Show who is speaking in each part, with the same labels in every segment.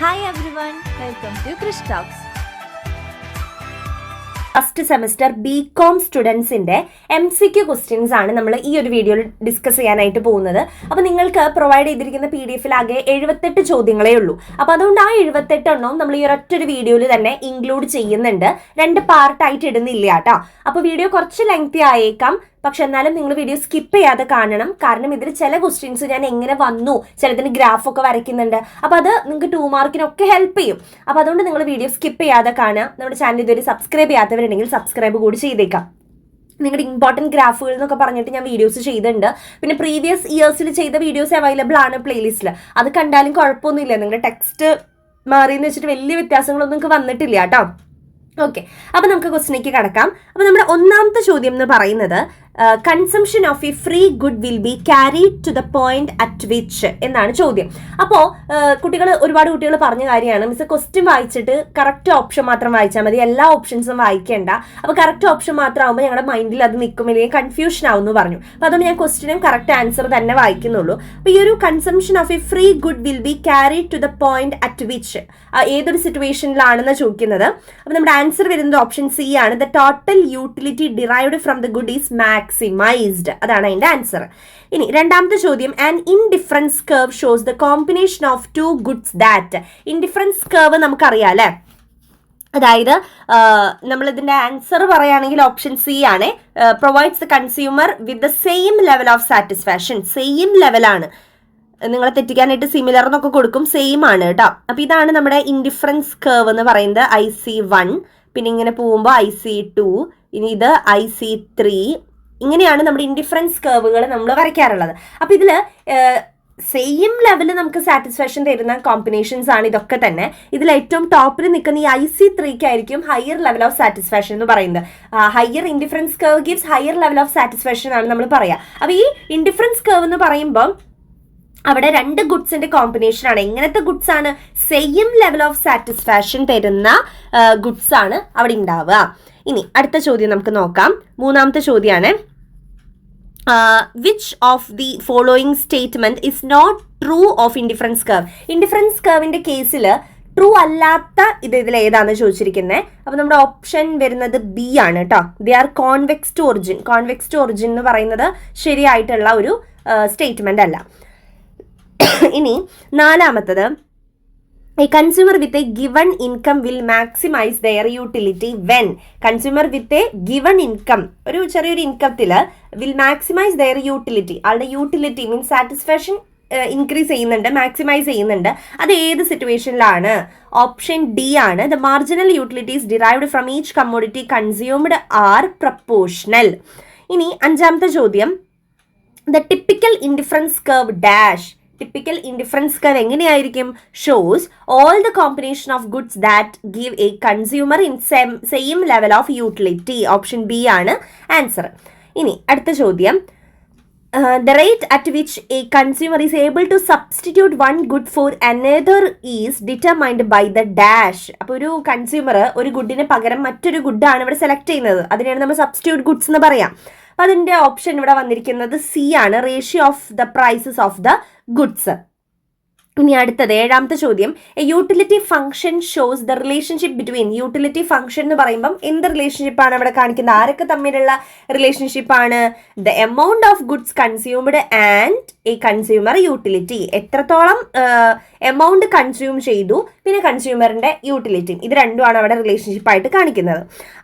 Speaker 1: Hi everyone, welcome to Krish Talks.
Speaker 2: First semester Bcom സ്റ്റുഡൻസിന്റെ MCQ questions ആണ് നമ്മൾ ഈ ഒരു വീഡിയോയിൽ ഡിസ്കസ് ചെയ്യാനായിട്ട് പോകുന്നത്. അപ്പോൾ നിങ്ങൾക്ക് പ്രൊവൈഡ് ചെയ്തിരിക്കുന്ന PDF-ൽ ആകെ 78 ചോദ്യങ്ങളേ ഉള്ളൂ. അപ്പോൾ അതുകൊണ്ട് ആ 78 എണ്ണവും നമ്മൾ ഈ ഒരൊറ്റൊരു വീഡിയോയിൽ തന്നെ ഇൻക്ലൂഡ് ചെയ്യുന്നുണ്ട്. 2 പാർട്ടായിട്ട് ഇടുന്നില്ല കേട്ടോ. അപ്പോൾ വീഡിയോ കുറച്ച് ലെങ്തി ആയേക്കാം, പക്ഷെ എന്നാലും നിങ്ങൾ വീഡിയോ സ്കിപ്പ് ചെയ്യാതെ കാണണം. കാരണം ഇതിൽ ചില ക്വസ്റ്റ്യൻസ് ഞാൻ എങ്ങനെ വന്നു, ചിലതിന് ഗ്രാഫൊക്കെ വരയ്ക്കുന്നുണ്ട്. അപ്പോൾ അത് നിങ്ങൾക്ക് 2 മാർക്കിനൊക്കെ ഹെൽപ്പ് ചെയ്യും. അപ്പോൾ അതുകൊണ്ട് നിങ്ങൾ വീഡിയോ സ്കിപ്പ് ചെയ്യാതെ കാണുക. നമ്മുടെ ചാനൽ ഇതുവരെ സബ്സ്ക്രൈബ് ചെയ്യാത്തവരുണ്ടെങ്കിൽ സബ്സ്ക്രൈബ് കൂടി ചെയ്തേക്കാം. നിങ്ങളുടെ ഇമ്പോർട്ടൻറ്റ് ഗ്രാഫുകൾ എന്നൊക്കെ പറഞ്ഞിട്ട് ഞാൻ വീഡിയോസ് ചെയ്തിട്ടുണ്ട്. പിന്നെ പ്രീവിയസ് ഇയേഴ്സിൽ ചെയ്ത വീഡിയോസ് അവൈലബിൾ ആണ് പ്ലേലിസ്റ്റിൽ. അത് കണ്ടാലും കുഴപ്പമൊന്നുമില്ല. നിങ്ങളുടെ ടെക്സ്റ്റ് മാറിയെന്ന് വെച്ചിട്ട് വലിയ വ്യത്യാസങ്ങളൊന്നും നിങ്ങൾക്ക് വന്നിട്ടില്ല കേട്ടോ. ഓക്കെ, അപ്പോൾ നമുക്ക് ക്വസ്റ്റിനേക്ക് കടക്കാം. അപ്പോൾ നമ്മുടെ ഒന്നാമത്തെ ചോദ്യം എന്ന് പറയുന്നത് consumption of a free good will be carried to the point at which എന്നാണ് ചോദ്യം. അപ്പോൾ ഒരുപാട് കുട്ടികൾ പറഞ്ഞ കാര്യമാണ്, മിസ് ക്വസ്റ്റ്യൻ വായിച്ചിട്ട് കറക്റ്റ് ഓപ്ഷൻ മാത്രം വായിച്ചാൽ മതി, എല്ലാ ഓപ്ഷൻസും വായിക്കേണ്ട. അപ്പോൾ കറക്റ്റ് ഓപ്ഷൻ മാത്രം ആകുമ്പോൾ ഞങ്ങളുടെ മൈൻഡിൽ അത് നിൽക്കുമില്ലെങ്കിൽ കൺഫ്യൂഷൻ ആവും എന്ന് പറഞ്ഞു. അപ്പോൾ അതുകൊണ്ട് ഞാൻ ക്വസ്റ്റിനും കറക്റ്റ് ആൻസർ തന്നെ വായിക്കുന്നുള്ളൂ. അപ്പോൾ ഈ ഒരു consumption of a free good will be carried to the point at which ഏതൊരു സിറ്റുവേഷനിലാണെന്ന് ചോദിക്കുന്നത്. അപ്പോൾ നമ്മുടെ ആൻസർ വരുന്നത് ഓപ്ഷൻ സി ആണ്. The total utility derived from the good is maximised. അതാണ് അതിന്റെ ആൻസർ. ഇനി രണ്ടാമത്തെ ചോദ്യം, an indifference curve shows the combination of 2 goods that. Indifference curve നമുക്കറിയാം അല്ലേ, അതായത് നമ്മൾ ഇതിന്റെ ആൻസർ പറയുകയാണെങ്കിൽ ഓപ്ഷൻ സി ആണ്. Provides the consumer with the same level of satisfaction. Same ലെവലാണ്, നിങ്ങളെ തെറ്റിക്കാനായിട്ട് സിമിലർ എന്നൊക്കെ കൊടുക്കും, സെയിം ആണ് കേട്ടോ. അപ്പൊ ഇതാണ് നമ്മുടെ ഇൻഡിഫറൻസ് കർവ് എന്ന് പറയുന്നത്. IC1, പിന്നെ ഇങ്ങനെ പോകുമ്പോൾ IC2, ഇനി ഇത് IC3. ഇങ്ങനെയാണ് നമ്മുടെ ഇൻഡിഫറൻസ് കർവുകൾ നമ്മൾ വരയ്ക്കാറുള്ളത്. അപ്പൊ ഇതില് സെയിം ലെവലിൽ നമുക്ക് സാറ്റിസ്ഫാക്ഷൻ തരുന്ന കോമ്പിനേഷൻസ് ആണ് ഇതൊക്കെ തന്നെ. ഇതിൽ ഏറ്റവും ടോപ്പിൽ നിൽക്കുന്ന ഈ IC3 ആയിരിക്കും ഹയർ ലെവൽ ഓഫ് സാറ്റിസ്ഫാക്ഷൻ എന്ന് പറയുന്നത്. Higher indifference curve gives higher level of satisfaction ആണ് നമ്മൾ പറയാ. അപ്പൊ ഈ ഇൻഡിഫറൻസ് കർവ് എന്ന് പറയുമ്പോൾ അവിടെ 2 ഗുഡ്സിന്റെ കോമ്പിനേഷൻ ആണ്. എങ്ങനത്തെ ഗുഡ്സ് ആണ്? സെയിം ലെവൽ ഓഫ് സാറ്റിസ്ഫാക്ഷൻ തരുന്ന ഗുഡ്സ് ആണ് അവിടെ ഉണ്ടാവുക. ഇനി അടുത്ത ചോദ്യം നമുക്ക് നോക്കാം. മൂന്നാമത്തെ ചോദ്യമാണ്, which of the following statement is not true of indifference curve. Indifference കർവിന്റെ കേസിൽ ട്രൂ അല്ലാത്ത ഇതിൽ ഏതാണെന്ന് ചോദിച്ചിരിക്കുന്നത്. അപ്പൊ നമ്മുടെ ഓപ്ഷൻ വരുന്നത് ബി ആണ് കേട്ടോ. They are convex to origin. Convex to origin എന്ന് പറയുന്നത് ശരിയായിട്ടുള്ള ഒരു സ്റ്റേറ്റ്മെന്റ് അല്ല. ഇനി നാലാമത്തത്, A consumer with a given income will maximize their utility when. Consumer with a given income, ഒരു ചെറിയൊരു ഇൻകത്തിൽ will maximize their utility. ആളുടെ യൂട്ടിലിറ്റി മീൻസ് സാറ്റിസ്ഫാക്ഷൻ ഇൻക്രീസ് ചെയ്യുന്നുണ്ട്, മാക്സിമൈസ് ചെയ്യുന്നുണ്ട്. അത് ഏത് സിറ്റുവേഷനിലാണ്? ഓപ്ഷൻ ഡി ആണ്. The marginal utilities derived from each commodity consumed are proportional. ഇനി അഞ്ചാമത്തെ ചോദ്യം, the typical indifference curve dash. Typical indifference curve എങ്ങനെയായിരിക്കും? Shows all the combination of goods that give a consumer in same level of utility. Option B ആണ് answer. ഇനി അടുത്ത ചോദ്യം, the rate at which a consumer is able to substitute one good for another is determined by the dash. അപ്പോൾ ഒരു consumer ഒരു ഗുഡിന് പകരം മറ്റൊരു ഗുഡാണ് ഇവിടെ സെലക്ട് ചെയ്യുന്നത്. അതിനെയാണ് നമ്മൾ സബ്സ്റ്റിറ്റ്യൂട്ട് ഗുഡ്സ് എന്ന് പറയാം. അപ്പോൾ അതിന്റെ ഓപ്ഷൻ ഇവിടെ വന്നിരിക്കുന്നത് സി ആണ്, ratio of the prices of the goods. ഇനി അടുത്തത് ഏഴാമത്തെ ചോദ്യം, a utility function shows the relationship between. Utility function എന്ന് പറയുമ്പം എന്ത് റിലേഷൻഷിപ്പാണ് അവിടെ കാണിക്കുന്നത്? ആരൊക്കെ തമ്മിലുള്ള റിലേഷൻഷിപ്പാണ്? The amount of goods consumed and a consumer utility. എത്രത്തോളം എമൗണ്ട് കൺസ്യൂം ചെയ്തു, പിന്നെ കൺസ്യൂമറിന്റെ യൂട്ടിലിറ്റി. ഇത് രണ്ടുമാണ് അവിടെ റിലേഷൻഷിപ്പായിട്ട് കാണിക്കുന്നത്.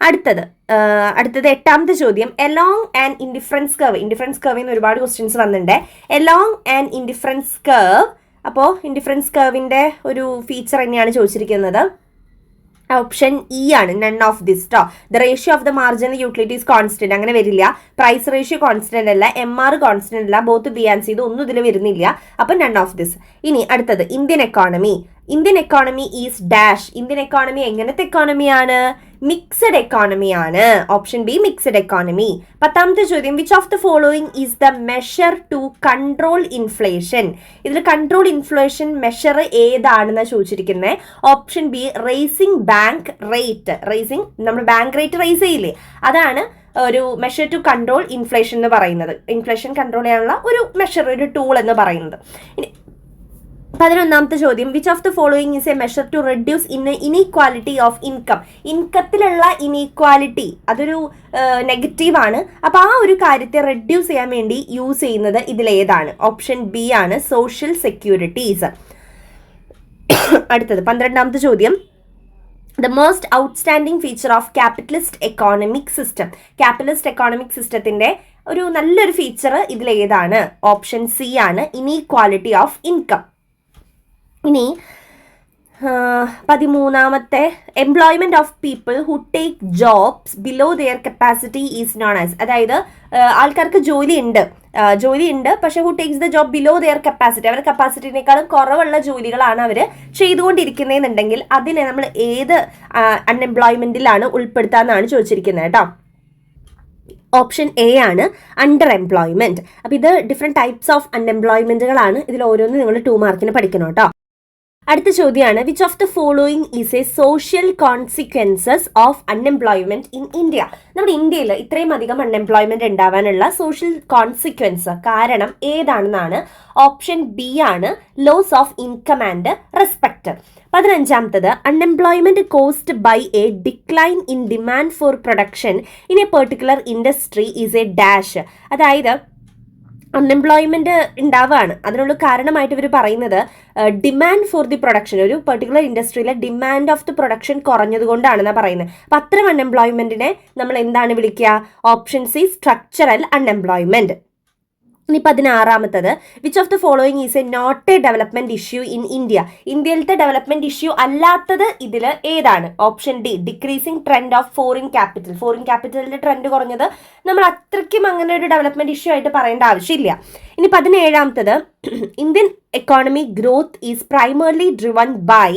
Speaker 2: അടുത്തത് എട്ടാമത്തെ ചോദ്യം, along and indifference curve. Indifference കർവിൽ നിന്ന് ഒരുപാട് ക്വസ്റ്റ്യൻസ് വന്നിട്ടുണ്ട്. എലോങ് ആൻഡ് ഇൻഡിഫറൻസ് കർവ്. അപ്പോൾ ഇൻഡിഫറൻസ് കർവിന്റെ ഒരു ഫീച്ചർ തന്നെയാണ് ചോദിച്ചിരിക്കുന്നത്. ഓപ്ഷൻ ഇ ആണ്, നൺ ഓഫ് ദിസ് ടോ. The ratio of the marginal utilities constant. അങ്ങനെ വരില്ല. പ്രൈസ് റേഷ്യോ കോൺസ്റ്റന്റ് അല്ല, MR കോൺസ്റ്റന്റ് അല്ല, ബോത്ത് ബി ആൻഡ് സി, ഇത് ഒന്നും ഇതിൽ വരുന്നില്ല. അപ്പൊ നൺ ഓഫ് ദിസ്. ഇനി അടുത്തത് Indian economy. Indian economy is dash. Indian economy എങ്ങനത്തെ എക്കോണമിയാണ്? മിക്സഡ് എക്കോണമി ആണ്. Option B mixed economy. പത്താമത്തെ ചോദ്യം, which of the following is the measure to control inflation. ഇതിൽ കൺട്രോൾ ഇൻഫ്ലേഷൻ മെഷർ ഏതാണെന്ന് ചോദിച്ചിരിക്കുന്നത്. Option B raising bank rate. Raising, നമ്മൾ bank rate raise ചെയ്യില്ലേ, അതാണ് ഒരു മെഷർ ടു കൺട്രോൾ ഇൻഫ്ലേഷൻ എന്ന് പറയുന്നത്. ഇൻഫ്ലേഷൻ കൺട്രോൾ ചെയ്യാനുള്ള ഒരു മെഷർ, ഒരു ടൂൾ എന്ന് പറയുന്നത്. ഇനി 11ാമത്തെ ചോദ്യം, which of the following is a measure to reduce inequality of income. ഇൻകത്തിലുള്ള ഇനീക്വാലിറ്റി അതൊരു നെഗറ്റീവാണ്. അപ്പോൾ ആ ഒരു കാര്യത്തെ റെഡ്യൂസ് ചെയ്യാൻ വേണ്ടി യൂസ് ചെയ്യുന്നത് ഇതിലേതാണ്? ഓപ്ഷൻ ബി ആണ്, സോഷ്യൽ സെക്യൂരിറ്റീസ്. അടുത്തത് 12ാമത്തെ ചോദ്യം, the most outstanding feature of capitalist economic system. Capitalist economic സിസ്റ്റത്തിന്റെ ഒരു നല്ലൊരു ഫീച്ചർ ഇതിലേതാണ്? ഓപ്ഷൻ സി ആണ്, ഇനീക്വാലിറ്റി ഓഫ് ഇൻകം. ഇനി 13ാമത്തെ, employment of people who take jobs below their capacity is known as. അതായത് ആൾക്കാർക്ക് ജോലിയുണ്ട് പക്ഷെ who takes the job below their capacity, അവരുടെ കപ്പാസിറ്റിനേക്കാളും കുറവുള്ള ജോലികളാണ് അവർ ചെയ്തുകൊണ്ടിരിക്കുന്നതെന്നുണ്ടെങ്കിൽ അതിനെ നമ്മൾ ഏത് അൺഎംപ്ലോയ്മെന്റിലാണ് ഉൾപ്പെടുത്താന്നാണ് ചോദിച്ചിരിക്കുന്നത് കേട്ടോ. ഓപ്ഷൻ എ ആണ്, അണ്ടർ എംപ്ലോയ്മെന്റ്. അപ്പോൾ ഇത് ഡിഫറെന്റ് ടൈപ്സ് ഓഫ് അൺഎംപ്ലോയ്മെന്റുകളാണ്. ഇതിൽ ഓരോന്ന് നിങ്ങൾ 2 മാർക്കിന് പഠിക്കണം കേട്ടോ. അടുത്ത ചോദ്യമാണ്, which of the following is a social consequences of unemployment in India. നമ്മുടെ ഇന്ത്യയിൽ ഇത്രയും അധികം അൺഎംപ്ലോയ്മെന്റ് ഉണ്ടാവാനുള്ള സോഷ്യൽ കോൺസിക്വൻസ് കാരണം ഏതാണെന്നാണ്? ഓപ്ഷൻ ബി ആണ്, loss of income and respect. 15ാമത്തത്, unemployment caused by a decline in demand for production in a particular industry is a dash. അതായത് അൺഎംപ്ലോയ്മെന്റ് ഉണ്ടാവുകയാണ്, അതിനുള്ള കാരണമായിട്ട് ഇവർ പറയുന്നത് ഡിമാൻഡ് ഫോർ ദി പ്രൊഡക്ഷൻ, ഒരു പെർട്ടിക്കുലർ ഇൻഡസ്ട്രിയിലെ ഡിമാൻഡ് ഓഫ് ദി പ്രൊഡക്ഷൻ കുറഞ്ഞതുകൊണ്ടാണെന്നാണ് പറയുന്നത്. അപ്പം അത്തരം അൺഎംപ്ലോയ്മെന്റിനെ നമ്മൾ എന്താണ് വിളിക്കുക? Option C, structural unemployment. ഇനി 16ാമത്തത്, which of the following is a not a development issue in India. ഇന്ത്യയിലത്തെ ഡെവലപ്മെന്റ് ഇഷ്യൂ അല്ലാത്തത് ഇതിൽ ഏതാണ്? Option D, decreasing trend of foreign capital. Foreign ക്യാപിറ്റലിന്റെ ട്രെൻഡ് കുറഞ്ഞത് നമ്മൾ അത്രയ്ക്കും അങ്ങനെ ഒരു ഡെവലപ്മെന്റ് ഇഷ്യൂ ആയിട്ട് പറയേണ്ട ആവശ്യമില്ല. ഇനി 17ാമത്തത്, Indian economy growth is primarily driven by.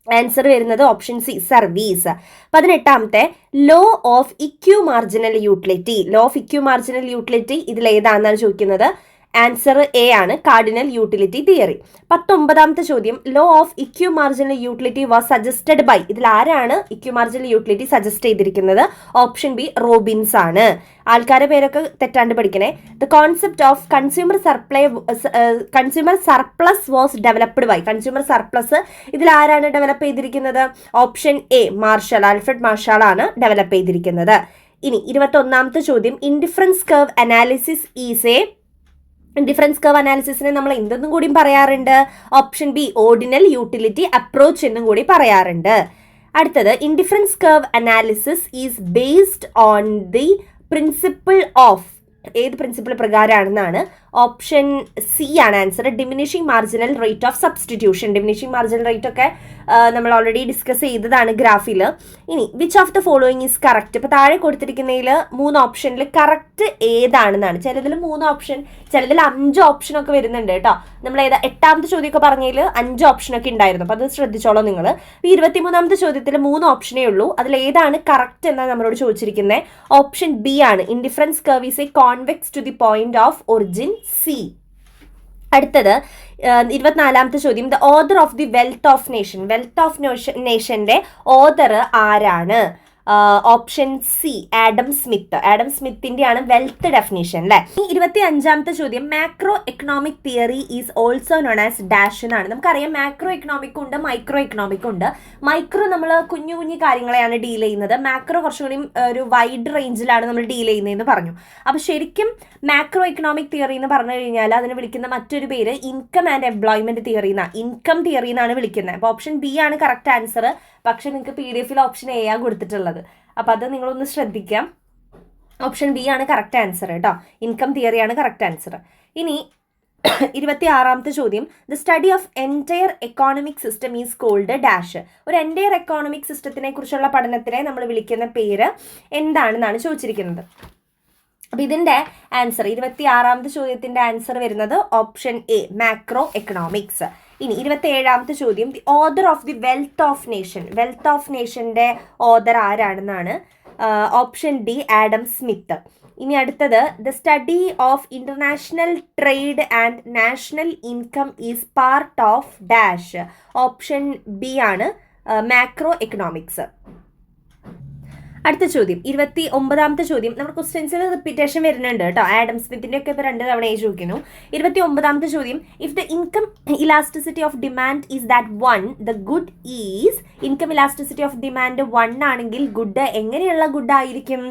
Speaker 2: Answer വരുന്നത് ഓപ്ഷൻ സി, സർവീസ്. 18ാമത്തെ, law of equi marginal utility. Law of equi marginal utility ഇതിൽ ഏതാണെന്നാണ് ചോദിക്കുന്നത്? ആൻസർ എ ആണ്, കാർഡിനൽ യൂട്ടിലിറ്റി തിയറി. 19ാമത്തെ ചോദ്യം, law of equi marginal utility was suggested by. ഇതിൽ ആരാണ് ഇക്യു മാർജിനൽ യൂട്ടിലിറ്റി സജസ്റ്റ് ചെയ്തിരിക്കുന്നത്? ഓപ്ഷൻ ബി, റോബിൻസ് ആണ്. ആൾക്കാരുടെ പേരൊക്കെ തെറ്റാണ്ട് പഠിക്കണേ. The concept of consumer surplus was developed by. Consumer surplus ഇതിൽ ആരാണ് ഡെവലപ്പ് ചെയ്തിരിക്കുന്നത്? ഓപ്ഷൻ എ, ആൽഫ്രഡ് മാർഷൽ ആണ് ഡെവലപ്പ് ചെയ്തിരിക്കുന്നത്. ഇനി 21ാമത്തെ ചോദ്യം, indifference curve analysis is a. Difference curve അനാലിസിസിനെ നമ്മൾ എന്തെന്നും കൂടി പറയാറുണ്ട്? Option B, ordinal utility approach എന്നും കൂടി പറയാറുണ്ട്. അടുത്തത്, indifference curve analysis is based on the principle of. ഏത് പ്രിൻസിപ്പിൾ പ്രകാരമാണെന്നാണ്? ഓപ്ഷൻ സി ആണ് answer, diminishing marginal rate of substitution. Diminishing marginal rate ഒക്കെ നമ്മൾ ഓൾറെഡി ഡിസ്കസ് ചെയ്തതാണ് ഗ്രാഫിൽ. ഇനി which of the following is correct. ഇപ്പോൾ താഴെ കൊടുത്തിരിക്കുന്നതിൽ 3 ഓപ്ഷനിൽ കറക്റ്റ് ഏതാണെന്നാണ്. ചിലതിൽ 3 ഓപ്ഷൻ, ചിലതിൽ 5 ഓപ്ഷനൊക്കെ വരുന്നുണ്ട് കേട്ടോ. നമ്മൾ 8ാമത്തെ ചോദ്യമൊക്കെ പറഞ്ഞതിൽ 5 ഓപ്ഷനൊക്കെ ഉണ്ടായിരുന്നു. അപ്പോൾ അത് ശ്രദ്ധിച്ചോളൂ നിങ്ങൾ. ഈ 23ാമത്തെ ചോദ്യത്തിൽ 3 ഓപ്ഷനേ ഉള്ളൂ. അതിൽ ഏതാണ് കറക്റ്റ് എന്നാണ് നമ്മളോട് ചോദിച്ചിരിക്കുന്നത്? ഓപ്ഷൻ ബി ആണ്, indifference curve is a convex to the point of origin C. അടുത്തത് 24ാമത്തെ ചോദ്യം, the author of the wealth of nation. Wealth of നേഷന്റെ ഓതർ ആരാണ്? Option C, Adam Smith. Adam സ്മിത്തിന്റെയാണ് വെൽത്ത് ഡെഫിനിഷൻ അല്ലെ. ഈ 25ാമത്തെ ചോദ്യം, macro economic theory is also known as dash എന്നാണ്. നമുക്കറിയാം മാക്രോ എക്കണോമിക് ഉണ്ട്, മൈക്രോ എക്കണോമിക് ഉണ്ട്. മൈക്രോ നമ്മൾ കുഞ്ഞു കുഞ്ഞു കാര്യങ്ങളെയാണ് ഡീൽ ചെയ്യുന്നത്. മാക്രോ കുറച്ചുകൂടി ഒരു വൈഡ് റേഞ്ചിലാണ് നമ്മൾ ഡീൽ ചെയ്യുന്നതെന്ന് പറഞ്ഞു. അപ്പൊ ശരിക്കും മാക്രോ എക്കണോമിക് തിയറി എന്ന് പറഞ്ഞു കഴിഞ്ഞാൽ അതിന് വിളിക്കുന്ന മറ്റൊരു പേര് ഇൻകം ആൻഡ് എംപ്ലോയ്മെന്റ് തിയറി എന്നാണ്. ഇൻകം തിയറി എന്നാണ് വിളിക്കുന്നത്. അപ്പൊ ഓപ്ഷൻ ബി ആണ് കറക്റ്റ് ആൻസർ. പക്ഷെ നിങ്ങൾക്ക് PDF ഓപ്ഷൻ എ ആണ് കൊടുത്തിട്ടുള്ളത്. അപ്പൊ അത് നിങ്ങളൊന്ന് ശ്രദ്ധിക്കാം. ഓപ്ഷൻ ബി ആണ് കറക്റ്റ് ആൻസർ കേട്ടോ. ഇൻകം തിയറിയാണ് കറക്റ്റ് ആൻസർ. ഇനി 26ാമത്തെ ചോദ്യം, the study of entire economic system is called dash. ഒരു എൻറ്റയർ എക്കോണമിക് സിസ്റ്റത്തിനെ കുറിച്ചുള്ള പഠനത്തിനെ നമ്മൾ വിളിക്കുന്ന പേര് എന്താണെന്നാണ് ചോദിച്ചിരിക്കുന്നത്. അപ്പൊ ഇതിന്റെ ആൻസർ 26ാമത്തെ ചോദ്യത്തിന്റെ ആൻസർ വരുന്നത് ഓപ്ഷൻ എ, മാക്രോ എക്കണോമിക്സ്. ഇനി 27ാമത്തെ ചോദ്യം, the author of the wealth of nation. Wealth of നേഷന്റെ ഓതർ ആരാണെന്നാണ്? Option D, Adam Smith. ഇനി അടുത്തത്, the study of international trade and national income is part of dash. Option B ആണ്, macro economics. അടുത്ത ചോദ്യം 29ാമത്തെ ചോദ്യം. നമ്മുടെ ക്വസ്റ്റ്യൻസിൽ റിപ്പീറ്റേഷൻ വരുന്നുണ്ട് കേട്ടോ. ആഡം സ്മിത്തിന്റെ ഒക്കെ ഇപ്പോൾ 2 തവണ ചോദിക്കുന്നു. 29ാമത്തെ ചോദ്യം. If the income elasticity of demand is that 1, the good is. Income elasticity of demand 1 ആണെങ്കിൽ ഗുഡ് എങ്ങനെയുള്ള ഗുഡ് ആയിരിക്കും?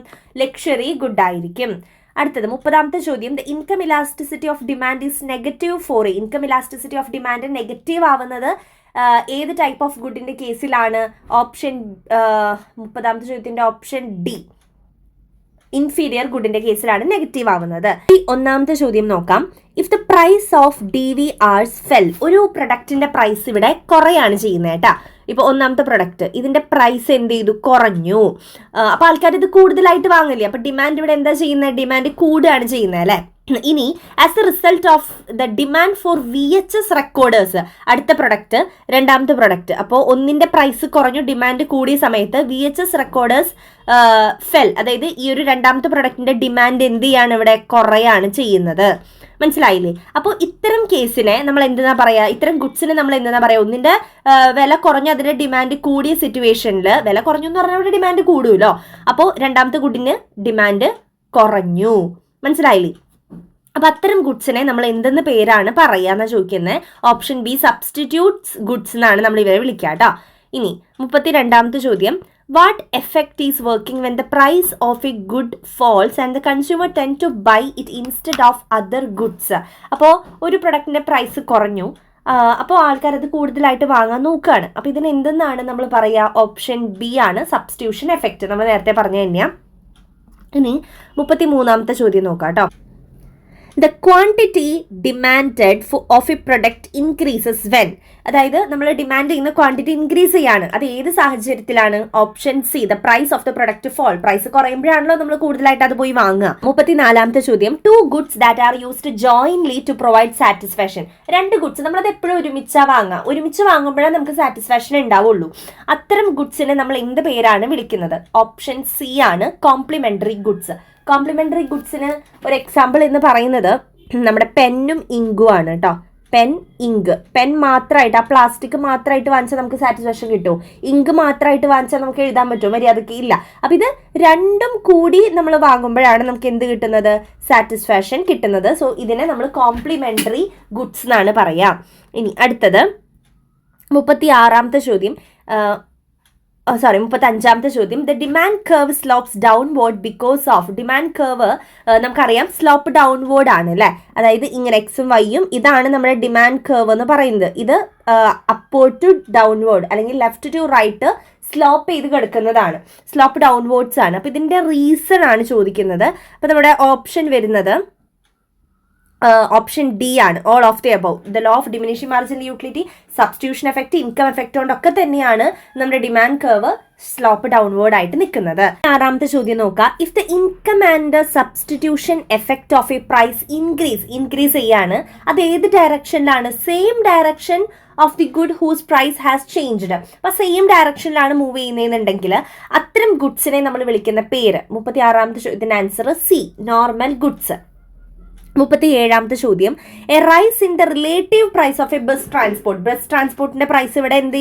Speaker 2: ലക്ഷറി ഗുഡ് ആയിരിക്കും. അടുത്തത് 30ാമത്തെ ചോദ്യം. The income elasticity of demand is -4. Income elasticity of demand negative ആവുന്നത് ഏത് ടൈപ്പ് ഓഫ് ഗുഡിന്റെ കേസിലാണ്? Option 30ാമത്തെ ചോദ്യത്തിന്റെ ഓപ്ഷൻ ഡി, ഇൻഫീരിയർ ഗുഡിന്റെ കേസിലാണ് നെഗറ്റീവ് ആവുന്നത്. 1ാമത്തെ ചോദ്യം നോക്കാം. If the price of DVRs fell. ഒരു പ്രൊഡക്റ്റിന്റെ പ്രൈസ് ഇവിടെ കുറയാണ് ചെയ്യുന്നത് കേട്ടാ. ഇപ്പൊ 1ാമത്തെ പ്രൊഡക്റ്റ്, ഇതിന്റെ പ്രൈസ് എന്ത് ചെയ്തു? കുറഞ്ഞു. അപ്പൊ ആൾക്കാർ ഇത് കൂടുതലായിട്ട് വാങ്ങില്ലേ. അപ്പൊ ഡിമാൻഡ് ഇവിടെ എന്താ ചെയ്യുന്നത്? ഡിമാൻഡ് കൂടുകയാണ് ചെയ്യുന്നത് അല്ലെ. ഇനി as A result of the demand for VHS recorders, അടുത്ത പ്രൊഡക്റ്റ് 2ാമത്തെ പ്രൊഡക്റ്റ്. അപ്പോൾ ഒന്നിന്റെ പ്രൈസ് കുറഞ്ഞു, ഡിമാൻഡ് കൂടിയ സമയത്ത് VHS റെക്കോർഡേഴ്സ് ഫെൽ. അതായത് ഈ ഒരു 2ാമത്തെ പ്രൊഡക്റ്റിന്റെ ഡിമാൻഡ് എന്ത് ചെയ്യാണ്? ഇവിടെ കുറയാണ് ചെയ്യുന്നത്. മനസ്സിലായില്ലേ? അപ്പോൾ ഇത്തരം കേസിനെ നമ്മൾ എന്താ പറയാ? ഇത്തരം ഗുഡ്സിനെ നമ്മൾ എന്താ പറയാ? ഒന്നിന്റെ വില കുറഞ്ഞു, അതിന്റെ ഡിമാൻഡ് കൂടിയ സിറ്റുവേഷനിൽ, വില കുറഞ്ഞു എന്ന് പറഞ്ഞാൽ ഇവിടെ ഡിമാൻഡ് കൂടുമല്ലോ. അപ്പോൾ 2ാമത്തെ ഗുഡിന് ഡിമാൻഡ് കുറഞ്ഞു. മനസ്സിലായില്ലേ? അപ്പൊ അത്തരം ഗുഡ്സിനെ നമ്മൾ എന്തെന്ന് പേരാണ് പറയാന്ന് ചോദിക്കുന്നത്. ഓപ്ഷൻ ബി, സബ്സ്റ്റിറ്റ്യൂട്ട്സ് ഗുഡ്സ് എന്നാണ് നമ്മൾ ഇവരെ വിളിക്കുക കേട്ടോ. ഇനി 32ാമത്തെ ചോദ്യം. What effect is working when the price of a good falls and the consumer tend to buy it instead of other goods. അപ്പോൾ ഒരു പ്രൊഡക്റ്റിന്റെ പ്രൈസ് കുറഞ്ഞു, അപ്പോൾ ആൾക്കാർ അത് കൂടുതലായിട്ട് വാങ്ങാൻ നോക്കുകയാണ്. അപ്പോൾ ഇതിന് എന്തെന്നാണ് നമ്മൾ പറയുക? ഓപ്ഷൻ ബി ആണ്, സബ്സ്റ്റിറ്റ്യൂഷൻ എഫക്റ്റ്. നമ്മൾ നേരത്തെ പറഞ്ഞു തന്നെയാ. ഇനി 33ാമത്തെ ചോദ്യം നോക്കാം കേട്ടോ. The quantity demanded of a product increases when. അതായത് നമ്മൾ ഡിമാൻഡ് ചെയ്യുന്ന ക്വാണ്ടിറ്റി ഇൻക്രീസ് ചെയ്യാണ്. അത് ഏത് സാഹചര്യത്തിലാണ്? Option C, the price of the product fall. Price കുറയുമ്പോഴാണല്ലോ നമ്മൾ കൂടുതലായിട്ട് അത് പോയി വാങ്ങുക. 34ാമത്തെ ചോദ്യം. 2 goods that are used jointly to provide satisfaction. 2 goods നമ്മളത് എപ്പോഴും ഒരുമിച്ചാ വാങ്ങുക. ഒരുമിച്ച് വാങ്ങുമ്പോഴേ നമുക്ക് സാറ്റിസ്ഫാക്ഷൻ ഉണ്ടാവുള്ളൂ. അത്തരം ഗുഡ്സിനെ നമ്മൾ എന്ത് പേരാണ് വിളിക്കുന്നത്? ഓപ്ഷൻ സി ആണ്, കോംപ്ലിമെന്ററി ഗുഡ്സ്. കോംപ്ലിമെന്ററി ഗുഡ്സിന് ഒരു എക്സാമ്പിൾ എന്ന് പറയുന്നത് നമ്മുടെ പെന്നും ഇങ്കും ആണ് കേട്ടോ. Pen, ink. പെൻ മാത്രമായിട്ട്, ആ പ്ലാസ്റ്റിക് മാത്രമായിട്ട് വാങ്ങിച്ചാൽ നമുക്ക് സാറ്റിസ്ഫാക്ഷൻ കിട്ടുമോ? ഇങ്ക് മാത്രമായിട്ട് വാങ്ങിച്ചാൽ നമുക്ക് എഴുതാൻ പറ്റുമോ? മര്യാദയ്ക്ക് ഇല്ല. അപ്പം ഇത് രണ്ടും കൂടി നമ്മൾ വാങ്ങുമ്പോഴാണ് നമുക്ക് എന്ത് കിട്ടുന്നത്? സാറ്റിസ്ഫാക്ഷൻ കിട്ടുന്നത്. സോ ഇതിനെ നമ്മൾ കോംപ്ലിമെന്ററി ഗുഡ്സ് എന്നാണ് പറയാം. ഇനി അടുത്തത് 36ാമത്തെ ചോദ്യം. 35ാമത്തെ ചോദ്യം. The demand curve slopes downward because of. Demand curve നമുക്കറിയാം സ്ലോപ്പ് ഡൗൺവേർഡ് ആണ് അല്ലേ. അതായത് ഇങ്ങനെ എക്സും വൈയും, ഇതാണ് നമ്മുടെ ഡിമാൻഡ് കർവ് എന്ന് പറയുന്നത്. ഇത് അപ്വേർഡ് ടു ഡൗൺവേർഡ് അല്ലെങ്കിൽ ലെഫ്റ്റ് ടു റൈറ്റ് സ്ലോപ്പ് ചെയ്ത് കിടക്കുന്നതാണ്. സ്ലോപ്പ് ഡൗൺവേർഡ്സ് ആണ്. അപ്പോൾ ഇതിന്റെ റീസൺ ആണ് ചോദിക്കുന്നത്. അപ്പോൾ നമ്മുടെ ഓപ്ഷൻ വരുന്നത് ഓപ്ഷൻ ഡി ആണ്, all of the above. The law of diminishing marginal utility, substitution effect, income effect കൊണ്ടൊക്കെ തന്നെയാണ് നമ്മുടെ ഡിമാൻഡ് കർവ് സ്ലോപ്പ് ഡൗൺവേർഡ് ആയിട്ട് നിൽക്കുന്നത്. 6ാമത്തെ ചോദ്യം നോക്കാം. If the income and substitution effect of a price increase ചെയ്യാണ്, അത് ഏത് ഡയറക്ഷനിലാണ്? Same direction of the good whose price has changed. അപ്പൊ സെയിം ഡയറക്ഷനിലാണ് മൂവ് ചെയ്യുന്നതെന്നുണ്ടെങ്കിൽ അത്തരം ഗുഡ്സിനെ നമ്മൾ വിളിക്കുന്ന പേര്. 36ാമത്തെ ചോദ്യത്തിന്റെ ആൻസർ സി, നോർമൽ ഗുഡ്സ്. 37ാമത്തെ ചോദ്യം. A rise in the relative price of a bus transport. Bus ട്രാൻസ്പോർട്ടിന്റെ പ്രൈസ് ഇവിടെ എന്ത്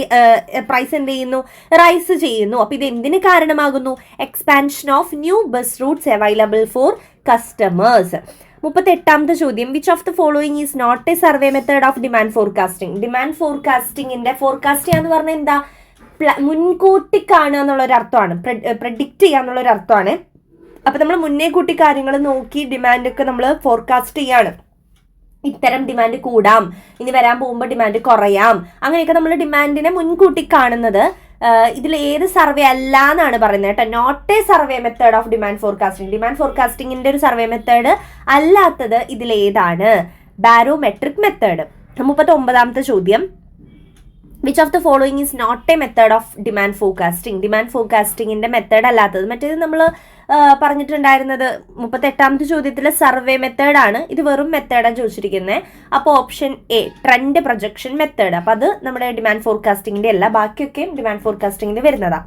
Speaker 2: ചെയ്യുന്നു? റൈസ് ചെയ്യുന്നു. അപ്പൊ ഇത് എന്തിന് കാരണമാകുന്നു? Expansion of new bus routes available for customers. 38ാമത്തെ ചോദ്യം. Which of the following is not a survey method of demand forecasting. Demand ഫോർകാസ്റ്റിംഗിന്റെ ഫോർകാസ്റ്റ് ചെയ്യാന്ന് പറഞ്ഞാൽ എന്താ? മുൻകൂട്ടി കാണുക എന്നുള്ളൊരു അർത്ഥമാണ്, പ്രെഡിക്റ്റ് ചെയ്യുക എന്നുള്ളൊരു അർത്ഥമാണ്. അപ്പൊ നമ്മൾ മുന്നേ കൂട്ടി കാര്യങ്ങൾ നോക്കി ഡിമാൻഡൊക്കെ നമ്മൾ ഫോർകാസ്റ്റ് ചെയ്യാണ്. ഇത്തരം ഡിമാൻഡ് കൂടാം, ഇനി വരാൻ പോകുമ്പോൾ ഡിമാൻഡ് കുറയാം, അങ്ങനെയൊക്കെ നമ്മൾ ഡിമാൻഡിനെ മുൻകൂട്ടി കാണുന്നത് ഇതിൽ ഏത് സർവേ അല്ല എന്നാണ് പറയുന്നത് കേട്ടോ. Not a survey method of demand forecasting. Demand ഫോർകാസ്റ്റിംഗിന്റെ ഒരു സർവേ മെത്തേഡ് അല്ലാത്തത് ഇതിലേതാണ്? Barometric method. 39ാമത്തെ ചോദ്യം. Which of the following is not a method of demand forecasting. Demand ഫോർകാസ്റ്റിംഗിന്റെ മെത്തേഡ് അല്ലാത്തത്. മറ്റേത് നമ്മൾ പറഞ്ഞിട്ടുണ്ടായിരുന്നത് 38ാമത്തെ ചോദ്യത്തിലെ സർവേ മെത്തേഡാണ്. ഇത് വെറും മെത്തേഡാണ് ചോദിച്ചിരിക്കുന്നത്. അപ്പോൾ option A, trend projection method. അപ്പം അത് നമ്മുടെ ഡിമാൻഡ് ഫോർകാസ്റ്റിംഗിന്റെ അല്ല, ബാക്കിയൊക്കെയും ഡിമാൻഡ് ഫോർകാസ്റ്റിംഗിന്റെ വരുന്നതാ.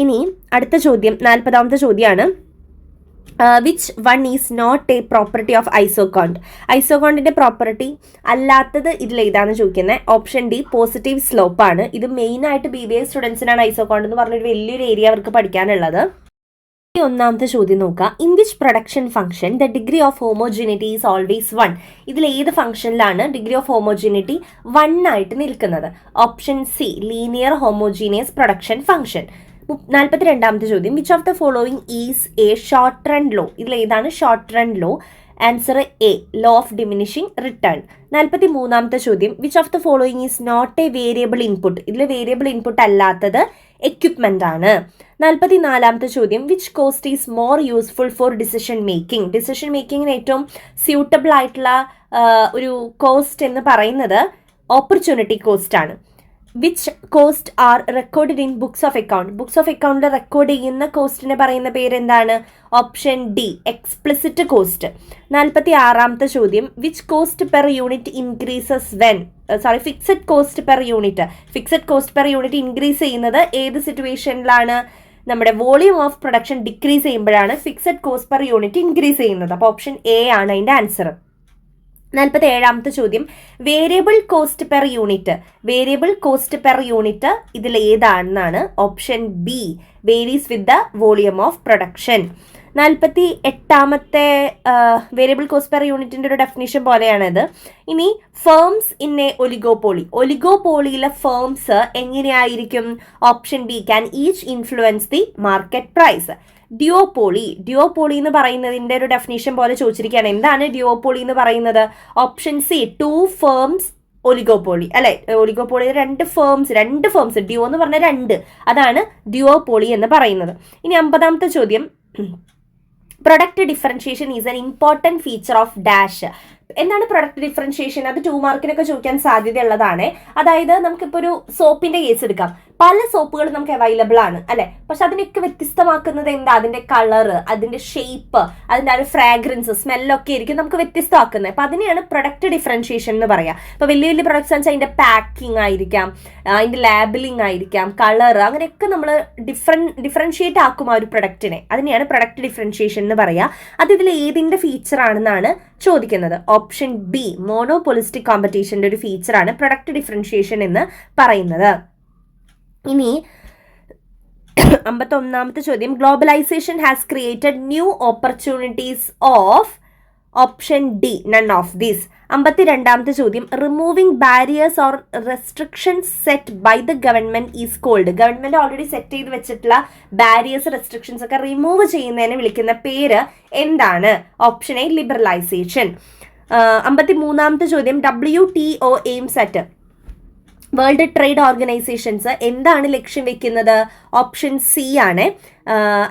Speaker 2: ഇനി അടുത്ത ചോദ്യം 40ാമത്തെ ചോദ്യമാണ്. Which one is not a property of isoquant. ഐസോകോണ്ടിന്റെ പ്രോപ്പർട്ടി അല്ലാത്തത് ഇതിൽ ഏതാണെന്ന് ചോദിക്കുന്നത്. ഓപ്ഷൻ ഡി പോസിറ്റീവ് സ്ലോപ്പ് ആണ്. ഇത് മെയിൻ ആയിട്ട് BBA സ്റ്റുഡൻസിനാണ് ഐസോകോണ്ട് എന്ന് പറഞ്ഞൊരു വലിയൊരു ഏരിയ അവർക്ക് പഠിക്കാനുള്ളത്. ഒന്നാമത്തെ ചോദ്യം നോക്കുക. In which production function the degree of homogeneity is always 1. ഇതിൽ ഏത് ഫംഗ്ഷനിലാണ് ഡിഗ്രി ഓഫ് ഹോമോജിനിറ്റി 1 ആയിട്ട് നിൽക്കുന്നത്? Option C linear homogeneous production function. 42ാമത്തെ ചോദ്യം. Which of the following is a short run law. ഇതിൽ ഏതാണ് short run law? Answer A law of diminishing return. 43ാമത്തെ ചോദ്യം. Which of the following is not a variable input. ഇതിൽ variable input അല്ലാത്തത് equipment ആണ്. 44ാമത്തെ ചോദ്യം. Which cost is more useful for decision making. Decision മേക്കിങ്ങിന് ഏറ്റവും സ്യൂട്ടബിൾ ആയിട്ടുള്ള ഒരു കോസ്റ്റ് എന്ന് പറയുന്നത് ഓപ്പർച്യൂണിറ്റി കോസ്റ്റ് ആണ്. Which cost are record in books of account. Books of അക്കൗണ്ടിൽ റെക്കോർഡ് ചെയ്യുന്ന കോസ്റ്റിനെ പറയുന്ന പേര് എന്താണ്? Option D explicit cost. 46ാമത്തെ ചോദ്യം. Which cost per unit increases when fixed cost per unit. Fixed cost per unit increase ചെയ്യുന്നത് ഏത് സിറ്റുവേഷനിലാണ്? നമ്മുടെ വോളിയം ഓഫ് പ്രൊഡക്ഷൻ ഡിക്രീസ് ചെയ്യുമ്പോഴാണ് fixed cost per unit increase ചെയ്യുന്നത്. അപ്പോൾ ഓപ്ഷൻ എ ആണ് അതിൻ്റെ ആൻസർ. 47ാമത്തെ ചോദ്യം. Variable cost per unit. Variable cost per unit ഇതിൽ ഏതാണെന്നാണ്? Option B varies with the volume of production. 48ാമത്തെ വേരിയബിൾ കോസ്റ്റ് പെർ യൂണിറ്റിന്റെ ഒരു ഡെഫിനിഷൻ പോലെയാണിത്. ഇനി ഫേംസ് ഇൻ എ ഒലിഗോപോളി. ഒലിഗോപോളിയിലെ ഫേംസ് എങ്ങനെയായിരിക്കും? Option B can each influence the market price. Duopoly എന്ന് പറയുന്നതിന്റെ ഒരു ഡെഫിനേഷൻ പോലെ ചോദിച്ചിരിക്കുകയാണ്. എന്താണ് ഡിയോപോളി എന്ന് പറയുന്നത്? ഓപ്ഷൻ സി 2 ഫേംസ് ഒലിഗോപോളി അല്ലെ. ഒലിഗോപോളി രണ്ട് ഫേംസ് ഡിയോ എന്ന് പറഞ്ഞ 2, അതാണ് ഡിയോപോളി എന്ന് പറയുന്നത്. ഇനി 50ാമത്തെ ചോദ്യം. Product differentiation is an important feature of dash. എന്താണ് പ്രൊഡക്റ്റ് ഡിഫറൻഷിയേഷൻ? അത് 2 മാർക്കിനൊക്കെ ചോദിക്കാൻ സാധ്യതയുള്ളതാണ്. അതായത് നമുക്കിപ്പോൾ ഒരു സോപ്പിന്റെ കേസ് എടുക്കാം. പല സോപ്പുകൾ നമുക്ക് അവൈലബിൾ ആണ് അല്ലെ. പക്ഷെ അതിനൊക്കെ വ്യത്യസ്തമാക്കുന്നത് എന്താ? അതിന്റെ കളറ്, അതിന്റെ ഷേപ്പ്, അതിന്റെ ആ ഒരു ഫ്രാഗ്രൻസ്, സ്മെല്ലൊക്കെ ആയിരിക്കും നമുക്ക് വ്യത്യസ്തമാക്കുന്നത്. അപ്പൊ അതിനെയാണ് പ്രൊഡക്റ്റ് ഡിഫറൻഷിയേഷൻ എന്ന് പറയാം. ഇപ്പൊ വലിയ വലിയ പ്രൊഡക്ട്സ് വെച്ചാൽ അതിന്റെ പാക്കിംഗ് ആയിരിക്കാം, അതിന്റെ ലാബിലിംഗ് ആയിരിക്കാം, കളർ, അങ്ങനെയൊക്കെ നമ്മൾ ഡിഫറൻഷിയേറ്റ് ആക്കും ആ ഒരു പ്രൊഡക്റ്റിനെ. അതിനെയാണ് പ്രൊഡക്റ്റ് ഡിഫറൻഷിയേഷൻ എന്ന് പറയാ. അത് ഇതിൽ ഏതിന്റെ ഫീച്ചർ ആണെന്നാണ് ചോദിക്കുന്നത്. ഓപ്ഷൻ ബി മോണോപോളിസ്റ്റിക് കോമ്പറ്റീഷന്റെ ഒരു ഫീച്ചറാണ് പ്രൊഡക്റ്റ് ഡിഫറൻഷിയേഷൻ എന്ന് പറയുന്നത്. ഇനി 51ാമത്തെ ചോദ്യം. Globalisation has created new opportunities of. Option D none of these. 52ാമത്തെ ചോദ്യം. Removing barriers or restrictions set by the government is called. Government already set ചെയ്ത് വെച്ചിട്ടുള്ള ബാരിയേഴ്സ്, റെസ്ട്രിക്ഷൻസ് ഒക്കെ റിമൂവ് ചെയ്യുന്നതിനെ വിളിക്കുന്ന പേര് എന്താണ്? Option A liberalisation. 53ാമത്തെ ചോദ്യം. WTO aims at. World trade organisations എന്താണ് ലക്ഷ്യം വെക്കുന്നത്? ഓപ്ഷൻ സി ആണ്,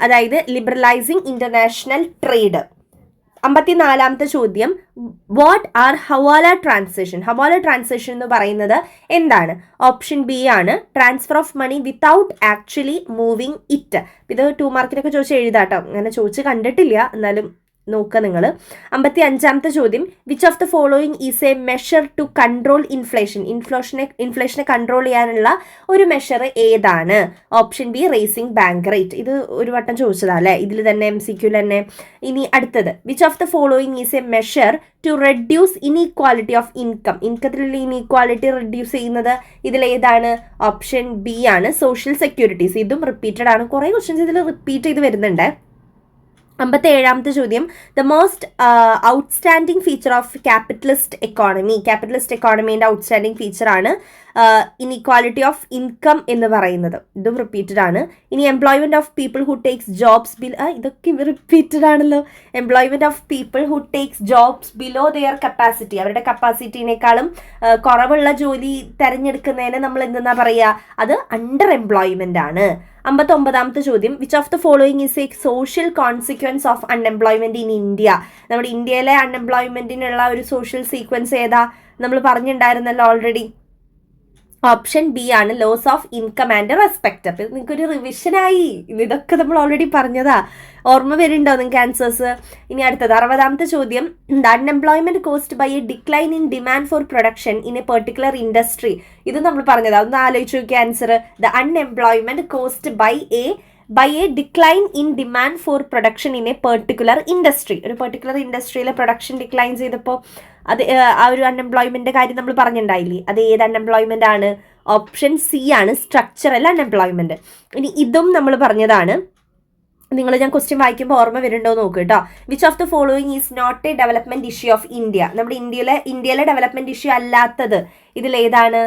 Speaker 2: അതായത് ലിബറലൈസിംഗ് ഇന്റർനാഷണൽ ട്രേഡ്. 54ാമത്തെ ചോദ്യം. What are hawala transaction. Hawala transaction എന്ന് പറയുന്നത് എന്താണ്? ഓപ്ഷൻ ബി ആണ്, transfer of money without actually moving it. ഇത് 2 മാർക്കിനൊക്കെ ചോദിച്ച് എഴുതാട്ടോ. അങ്ങനെ ചോദിച്ച് കണ്ടിട്ടില്ല, എന്നാലും നോക്കുക നിങ്ങൾ. 55ാമത്തെ ചോദ്യം. Which of the following is a measure to control inflation. ഇൻഫ്ലേഷനെ കൺട്രോൾ ചെയ്യാനുള്ള ഒരു മെഷർ ഏതാണ്? Option B raising bank rate. ഇത് ഒരു വട്ടം ചോദിച്ചതാ അല്ലേ, ഇതിൽ തന്നെ MCQ തന്നെ. ഇനി അടുത്തത്. Which of the following is a measure to reduce inequality of income. ഇൻകത്തിലുള്ള ഇൻഇക്വാലിറ്റി റെഡ്യൂസ് ചെയ്യുന്നത് ഇതിലേതാണ്? ഓപ്ഷൻ ബി ആണ്, സോഷ്യൽ സെക്യൂരിറ്റീസ്. ഇതും റിപ്പീറ്റഡ് ആണ്, കുറേ ക്വസ്റ്റ്യൻസ് ഇതിൽ റിപ്പീറ്റ് ചെയ്ത് വരുന്നുണ്ട്. 57ാമത്തെ ചോദ്യം. The most outstanding feature of capitalist economy. Capitalist എക്കോണമീൻ്റെ ഔട്ട്സ്റ്റാൻഡിങ് ഫീച്ചറാണ് ഇൻഇക്വാലിറ്റി ഓഫ് ഇൻകം എന്ന് പറയുന്നത്. ഇതും റിപ്പീറ്റഡ് ആണ്. ഇനി employment of people who takes jobs ഇതൊക്കെ റിപ്പീറ്റഡ് ആണല്ലോ. Employment of people who takes jobs below their capacity. അവരുടെ കപ്പാസിറ്റിനേക്കാളും കുറവുള്ള ജോലി തിരഞ്ഞെടുക്കുന്നതിന് നമ്മൾ എന്തെന്നാ പറയുക? അത് അണ്ടർ എംപ്ലോയ്മെന്റ് ആണ്. 59ാമത്തെ ചോദ്യം. Which of the following is a social consequence of unemployment in India. നമ്മുടെ ഇന്ത്യയിലെ അൺഎംപ്ലോയ്മെന്റിനുള്ള ഒരു സോഷ്യൽ സീക്വൻസ് ഏതാ? നമ്മൾ പറഞ്ഞിട്ടുണ്ടായിരുന്നല്ലോ ഓൾറെഡി. ഓപ്ഷൻ ബി ആണ്, loss of income and respect. അപ്പം നിങ്ങൾക്കൊരു റിവിഷനായി. ഇതൊക്കെ നമ്മൾ ഓൾറെഡി പറഞ്ഞതാ. ഓർമ്മ വരുന്നുണ്ടോ നിങ്ങൾക്ക് ആൻസേഴ്സ്? ഇനി അടുത്തത് 60ാമത്തെ ചോദ്യം. The unemployment cost by a decline in demand for production in a particular industry. ഇത് നമ്മൾ പറഞ്ഞതാ, ഒന്ന് ആലോചിച്ച് നോക്കിയ answer. The unemployment cost by a by a decline in demand for production in a particular industry. ഒരു particular ഇൻഡസ്ട്രിയിലെ production decline ചെയ്തപ്പോൾ അത് ആ ഒരു അൺഎംപ്ലോയ്മെന്റ് കാര്യം നമ്മൾ പറഞ്ഞിട്ടുണ്ടായില്ലേ, അത് ഏത് അൺഎംപ്ലോയ്മെന്റ് ആണ്? ഓപ്ഷൻ സി ആണ്, സ്ട്രക്ചറൽ അൺഎംപ്ലോയ്മെന്റ്. ഇനി ഇതും നമ്മൾ പറഞ്ഞതാണ്. ഞാൻ ക്വസ്റ്റ്യൻ വായിക്കുമ്പോൾ ഓർമ്മ വരുന്നുണ്ടോ നോക്ക് കേട്ടോ. Which of the following is not a development issue of India? നമ്മുടെ ഇന്ത്യയിലെ ഡെവലപ്മെന്റ് ഇഷ്യൂ അല്ലാത്തത് ഇതിലേതാണ്?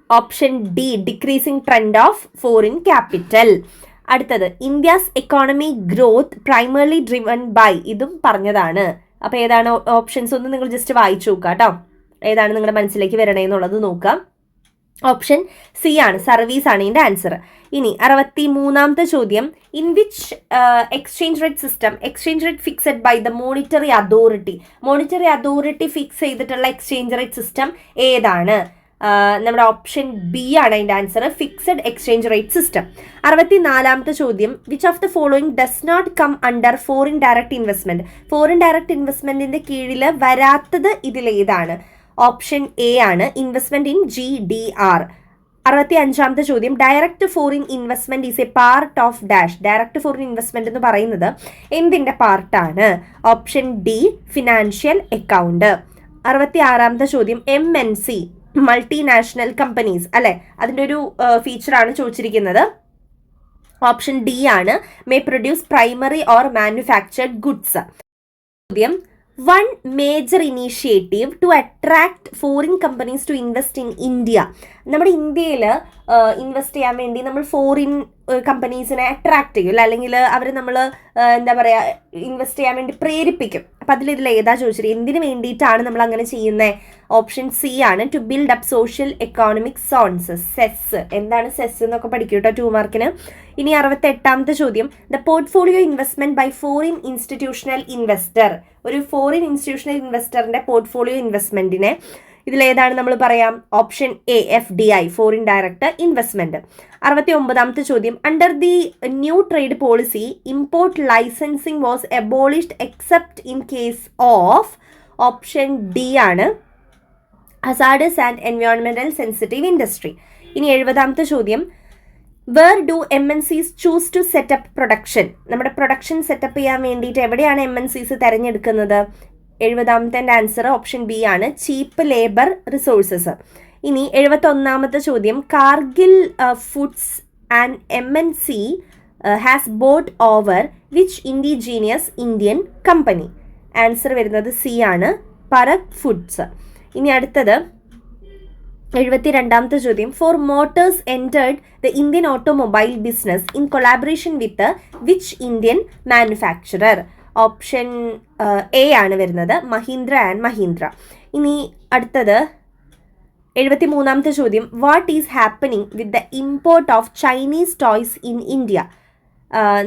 Speaker 2: Option D, decreasing trend of foreign capital. അടുത്തത്, India's economy growth primarily driven by. ഇതും പറഞ്ഞതാണ്. അപ്പൊ ഏതാണ് ഓപ്ഷൻസ്? ഒന്ന് നിങ്ങൾ ജസ്റ്റ് വായിച്ചു നോക്കുക കേട്ടോ, ഏതാണ് നിങ്ങളുടെ മനസ്സിലേക്ക് വരണേന്നുള്ളത് നോക്കാം. ഓപ്ഷൻ സി ആണ്, സർവീസ് ആണ് ഇതിന്റെ ആൻസർ. ഇനി 63ാമത്തെ ചോദ്യം, in which exchange rate fixed by the monetary authority fix ചെയ്തിട്ടുള്ള എക്സ്ചേഞ്ച് റേറ്റ് സിസ്റ്റം ഏതാണ്? നമ്മുടെ ഓപ്ഷൻ ബി ആണ് അതിന്റെ answer, fixed exchange rate system. 64ാമത്തെ ചോദ്യം, which of the following does not come under foreign direct ഇൻവെസ്റ്റ്മെന്റിന്റെ കീഴിൽ വരാത്തത് ഇതിലേതാണ്? ഓപ്ഷൻ എ ആണ്, ഇൻവെസ്റ്റ്മെന്റ് ഇൻ GDR. 65ാമത്തെ ചോദ്യം, direct foreign investment is a part of dash. Direct foreign investment എന്ന് പറയുന്നത് എന്തിന്റെ പാർട്ടാണ്? Option D, financial account. 66ാമത്തെ ചോദ്യം, MNC മൾട്ടിനാഷണൽ കമ്പനീസ് അല്ലെ, അതിന്റെ ഒരു ഫീച്ചറാണ് ചോദിച്ചിരിക്കുന്നത്. ഓപ്ഷൻ ഡി ആണ്, may produce primary or manufactured goods. ചോദ്യം, one major initiative to attract foreign companies to invest in India. നമ്മുടെ ഇന്ത്യയിൽ ഇൻവെസ്റ്റ് ചെയ്യാൻ വേണ്ടി നമ്മൾ ഫോറിൻ കമ്പനീസിനെ അട്രാക്ട് ചെയ്യും, അല്ലെങ്കിൽ അവർ നമ്മൾ എന്താ പറയുക, ഇൻവെസ്റ്റ് ചെയ്യാൻ വേണ്ടി പ്രേരിപ്പിക്കും. അപ്പം ഇതിൽ ഏതാ ചോദിച്ചത്? എന്തിനു വേണ്ടിയിട്ടാണ് നമ്മൾ അങ്ങനെ ചെയ്യുന്നത്? ഓപ്ഷൻ സി ആണ്, to build up social economic zones, SEZ. എന്താണ് സെസ് എന്നൊക്കെ പഠിക്കും കേട്ടോ 2 മാർക്കിന്. ഇനി 68ാമത്തെ ചോദ്യം, the portfolio investment by foreign institutional investor. ഒരു ഫോറിൻ ഇൻസ്റ്റിറ്റ്യൂഷണൽ ഇൻവെസ്റ്ററിന്റെ പോർട്ട്ഫോളിയോ ഇൻവെസ്റ്റ്മെന്റിനെ ഇതിലേതാണ് നമ്മൾ പറയാം? Option A, FDI, foreign direct investment. 69ാമത്തെ ചോദ്യം, under the new trade policy import licensing was abolished except in case of. Option D ആണ്, hazardous and എൻവയോൺമെന്റൽ സെൻസിറ്റീവ് ഇൻഡസ്ട്രി. ഇനി 70ാമത്തെ ചോദ്യം, where do MNCs choose to set up production? നമ്മുടെ production setup ചെയ്യാൻ വേണ്ടിയിട്ട് എവിടെയാണ് MNCs തിരഞ്ഞെടുക്കുന്നത്? 70ാമത്തെ ആൻസർ ഓപ്ഷൻ ബി ആണ്, ചീപ്പ് ലേബർ റിസോഴ്സസ്. ഇനി 71ാമത്തെ ചോദ്യം, Cargill foods and MNC has bought over which indigenous Indian company? Answer വരുന്നത് സി ആണ്, പരക് ഫുഡ്സ്. ഇനി അടുത്തത് 72ാമത്തെ ചോദ്യം, Ford motors entered the Indian automobile business in collaboration with which Indian manufacturer? Option A ആണ് വരുന്നത്, മഹീന്ദ്ര ആൻഡ് മഹീന്ദ്ര. ഇനി അടുത്തത് 73ാമത്തെ ചോദ്യം, what is happening with the import of Chinese toys in India?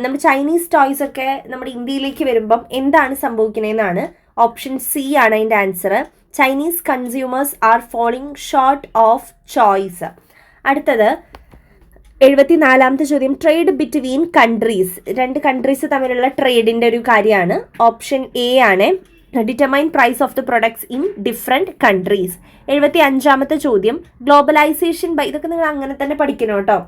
Speaker 2: നമ്മുടെ ചൈനീസ് ടോയ്സ് ഒക്കെ നമ്മുടെ ഇന്ത്യയിലേക്ക് വരുമ്പം എന്താണ് സംഭവിക്കുന്നതെന്നാണ്. ഓപ്ഷൻ സി ആണ് അതിൻ്റെ answer, Chinese consumers R falling short of choice. അടുത്തത് 74ാമത്തെ ചോദ്യം, ട്രേഡ് ബിറ്റ്വീൻ കൺട്രീസ്. 2 കൺട്രീസ് തമ്മിലുള്ള ട്രേഡിന്റെ ഒരു കാര്യമാണ്. ഓപ്ഷൻ എ ആണ്, determine price of the products in different countries. 75ാമത്തെ ചോദ്യം, ഗ്ലോബലൈസേഷൻ ബൈ. ഇതൊക്കെ നിങ്ങൾ അങ്ങനെ തന്നെ പഠിക്കണം കേട്ടോ.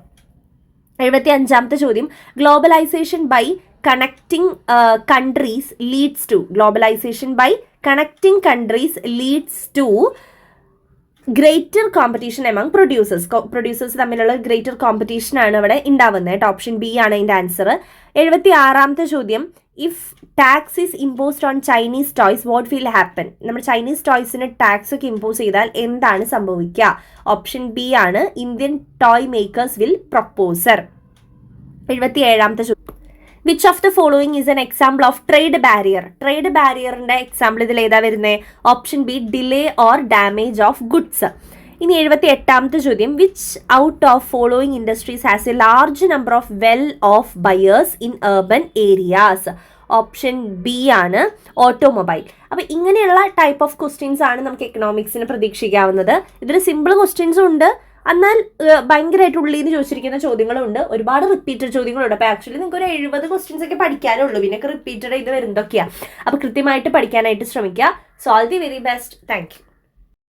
Speaker 2: 75ാമത്തെ ചോദ്യം, globalisation by connecting countries leads to. Globalisation by connecting countries leads to greater competition among producers തമ്മിലുള്ള ഗ്രേറ്റർ കോമ്പറ്റീഷൻ ആണ് ഇവിടെ ഉണ്ടാവുന്നത് കേട്ടോ. ഓപ്ഷൻ ബി ആണ് അതിൻ്റെ ആൻസർ. 76ാമത്തെ ചോദ്യം, if tax is imposed on Chinese toys what will happen? നമ്മൾ ചൈനീസ് ടോയ്സിന് ടാക്സ് ഒക്കെ ഇമ്പോസ് ചെയ്താൽ എന്താണ് സംഭവിക്കുക? ഓപ്ഷൻ ബി ആണ്, Indian toy makers will prosper. 77ാമത്തെ ചോദ്യം, which of the following is an example of trade barrier? Trade ബാരിയറിന്റെ എക്സാമ്പിൾ ഇതിൽ ഏതാ വരുന്നത്? Option B, delay or damage of goods. ഇനി 78ാമത്തെ ചോദ്യം, which out of following industries has a large number of well of buyers in urban areas? Option B ആണ്, automobile. അപ്പൊ ഇങ്ങനെയുള്ള ടൈപ്പ് ഓഫ് ക്വസ്റ്റ്യൻസ് ആണ് നമുക്ക് എക്കണോമിക്സിന് പ്രതീക്ഷിക്കാവുന്നത്. ഇതിൽ സിമ്പിൾ ക്വസ്റ്റ്യൻസും ഉണ്ട്, എന്നാൽ ഭയങ്കരമായിട്ട് ഉള്ളിൽ നിന്ന് ചോദിച്ചിരിക്കുന്ന ചോദ്യങ്ങളുണ്ട്, ഒരുപാട് റിപ്പീറ്റഡ് ചോദ്യങ്ങളുണ്ട്. അപ്പോൾ ആക്ച്വലി നിങ്ങൾക്ക് ഒരു 70 ക്വസ്റ്റ്യൻസ് ഒക്കെ പഠിക്കാനുള്ളൂ, പിന്നെ റിപ്പീറ്റഡ് ചെയ്ത് വരുന്നതൊക്കെയാണ്. അപ്പോൾ കൃത്യമായിട്ട് പഠിക്കാനായിട്ട് ശ്രമിക്കുക. So all the very best. Thank you.